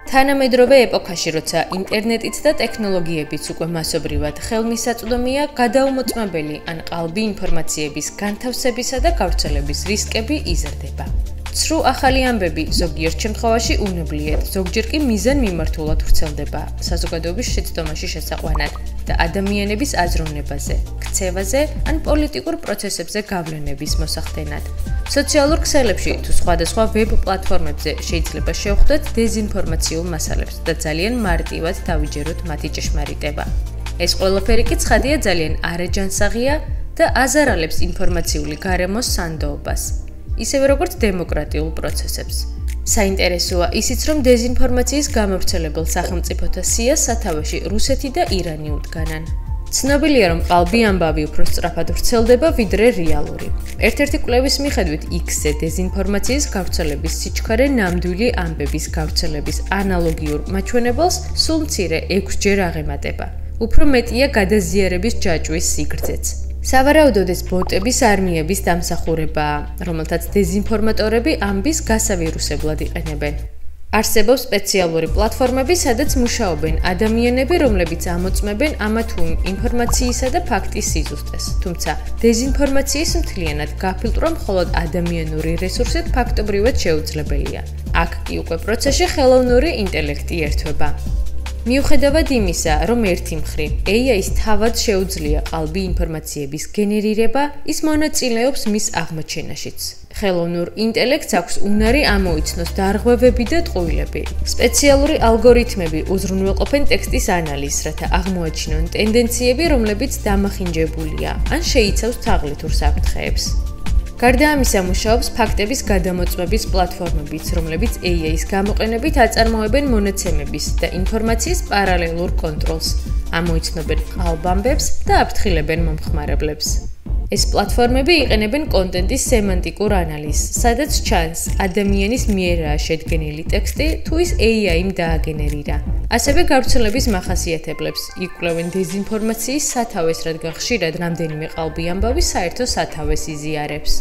თანამედროვე ეპოქაში, როცა ინტერნეტიც და ტექნოლოგიებიც უკვე მასობრივად ხელმისაწვდომია, გადაუმოწმებელი ან ყალბი ინფორმაციების განთავსებისა და გავრცელების რისკები იზრდება. ცრუ ახალი ამბები ზოგიერთ შემთხვევაში უნებლიეთ, ზოგჯერ კი მიზანმიმართულად ვრცელდება საზოგადოების შეცდომაში შესაყვანად და ადამიანების აზროვნებაზე, ქცევაზე ან პოლიტიკურ პროცესებზე გავლენების მოსახდენად. სოციალურ ქსელებში თუ სხვადასხვა ვებ პლატფორმებზე შეიძლება შევხვდეთ დეზინფორმაციულ მასალებს და ძალიან მარტივად დავიჯეროთ მათი ჭეშმარიტება. ეს ყველაფერი კი ცხადია ძალიან არაჯანსაღია და აზარალებს ინფორმაციული გარემოს სანდოობას. ისევე როგორც დემოკრატიულ პროცესებს. საინტერესოა ისიც, რომ დეზინფორმაციის გამავრცელებელ სახელმწიფოთა სიას სათავეში რუსეთი და ირანი უდგანან. ცნობილია, რომ ყალბი ამბავი უფრო სწრაფად ვრცელდება, ვიდრე რეალური. ერთ-ერთი კვლევის მიხედვით, X-ზე დეზინფორმაციის გავრცელების სიჩქარე ნამდვილი ამბების გავრცელების ანალოგიურ მაჩვენებელს სულ მცირე 6-ჯერ აღემატება. უფრო მეტია გადაზიარების ჯაჭვის სიგრძეც. სავარაუდოდ ეს ბოტების არმიების დამსახურებაა, რომელთაც დეზინფორმატორები ამბის გასავირუსებლად იყენებენ. არსებობს სპეციალური პლატფორმები, სადაც მუშაობენ ადამიანები, რომლებიც ამოწმებენ ამა თუ იმ ინფორმაციისა და ფაქტის სიზუსტეს. თუმცა, დეზინფორმაციის მთლიანად გაფილტვრა მხოლოდ ადამიანური რესურსით ფაქტობრივად შეუძლებელია. აქ კი უკვე პროცესში ხელოვნური ინტელექტი ერთვება. მიუხედავად იმისა, რომ ერთი მხრივ AI-ს თავად შეუძლია ყალბი ინფორმაციების გენერირება, ის მონაწილეობს მის აღმოჩენაშიც. ხელოვნურ ინტელექტს აქვს უნარი ამოიცნოს დარღვევები და ტყუილები. სპეციალური ალგორითმები უზრუნველყოფენ ტექსტის ანალიზს, რათა აღმოაჩინონ ტენდენციები, რომლებიც დამახინჯებულია, ან შეიცავს თაღლითურ საფრთხეებს. გარდა ამისა, მუშაობს ფაქტების გადამოწმების პლატფორმებიც, რომლებიც AI-ს გამოყენებით აწარმოებენ მონაცემების და ინფორმაციის პარალელურ კონტროლს, ამოიცნობენ ყალბ ამბებს და აფრთხილებენ მომხმარებლებს. ეს პლატფორმები იყენებენ კონტენტის სემანტიკურ ანალიზს, სადაც ჩანს ადამიანის მიერაა შედგენილი ტექსტი თუ ის AI-მ დააგენერირა. ასევე გავრცელების მახასიათებლებს იკვლევენ დეზინფორმაციის სათავეს, რადგან ხშირად რამდენიმე ყალბი ამბავი საერთო სათავეს იზიარებს.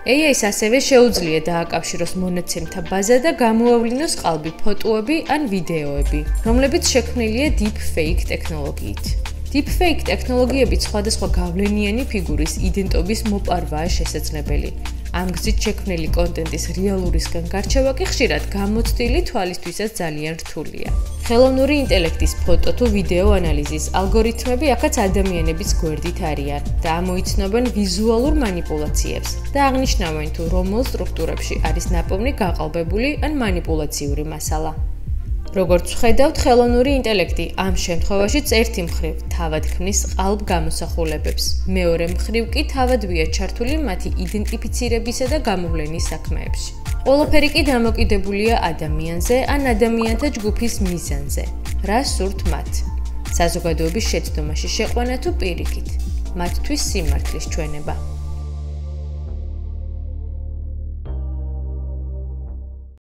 AI-ს ასევე შეუძლია დააკავშიროს მონაცემთა ბაზა და გამოავლინოს ყალბი ფოტოები ან ვიდეოები, რომლებიც შექმნილია deepfake ტექნოლოგიით. Deepfake ტექნოლოგიებით სხვადასხვა გავლენიანი ფიგურის იდენტობის მოპარვაა შესაძლებელი. ამ გზით შექმნილი კონტენტის რეალურისგან გარჩევა კი ხშირად გამოცდილი თვალისთვისაც ძალიან რთულია. ხელოვნური ინტელექტის ფოტო თუ ვიდეო ანალიზის ალგორითმები აქაც ადამიანების გვერდით არიან და ამოიცნობენ ვიზუალურ მანიპულაციებს და აღნიშნავენ თუ რომელ სტრუქტურებში არის ნაპოვნი გაყალბებული ან მანიპულაციური მასალა. როგორც ვხედავთ, ხელოვნური ინტელექტი ამ შემთხვევაშიც ერთი მხრივ თავად ქმნის ყალბ გამოსახულებებს, მეორე მხრივ კი თავადვია ჩართული მათი იდენტიფიცირებისა და გამოვლენის საქმეებში. ყველაფერი კი დამოკიდებულია ადამიანზე ან ადამიანთა ჯგუფის მიზანზე. რა სურთ მათ? საზოგადოების შეცდომაში შეყვანა თუ პირიქით? მათთვის სიმართლის ჩვენება.